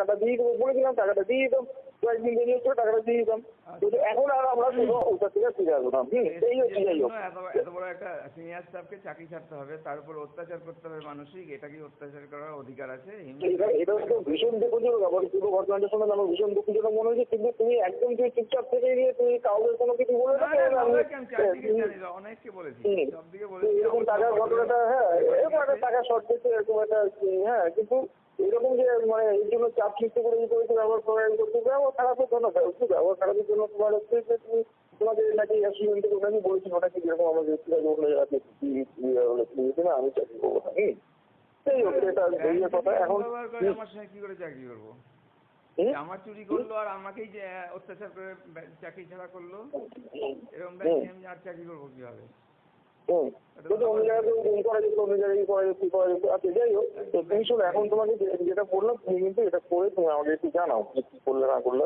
টাকাটা দিয়ে দেবো বলেছিলাম, টাকাটা দিয়ে দিতাম, কয়েকদিন দেরি হচ্ছিল টাকাটা দিয়ে দিতাম। কিন্তু এখন আর আমরা কোনো ওটা থেকে ফিরে আসবো না। এই হচ্ছে, যাই হোক। এত বড় একটা সিনিয়র স্টাফকে চাকরি ছাড়তে হবে, তার উপর অত্যাচার করতে হবে মানসিক, এটা কি অত্যাচার করার অধিকার আছে? এটা তো ভীষণ দুঃখজনক, আবার পুরো ঘটনাটার সময় আমার ভীষণ দুঃখজনক মনে হয়েছে। কিন্তু তুমি একদম তুমি চুপচাপ থেকে গিয়ে তুমি কাউকে কোনো কিছু বলে না, অনেককে বলেছি, এরকম টাকার ঘটনাটা, হ্যাঁ এরকম একটা টাকা শর্ট দিচ্ছে, এরকম একটা, হ্যাঁ কিন্তু এরকম যে মানে এর জন্য চাপ সৃষ্টি করে ব্যবহার করতে ব্যবহার খারাপের জন্য, ব্যবহার খারাপের জন্য তোমার হচ্ছে যে তুমি তোমাদের নাকি অ্যাক্সিডেন্টের ওটা আমি বলেছি, ওটা কি যেরকম আমার ব্যক্তিগত অন্য জায়গাতে না আমি চাকরি করবো না। সেই হোক, এটা এই কথা। এখন আমার সঙ্গে কি করে চাকরি করবো? আমার চুরি করলো আর আমাকেই যে অত্যাচার করে চাকরি ছাড়া করলো, এরকম আমি আর চাকরি করবো কিভাবে? অন্য জায়গায় করা যেত, অন্য জায়গায় করা যেত, করা যেত। আচ্ছা যাই হোক, তো তুমি শোনো, এখন তোমাকে যেটা বললাম তুমি কিন্তু এটা করে তুমি আমাকে একটু জানাও যে কি করলে না করলে।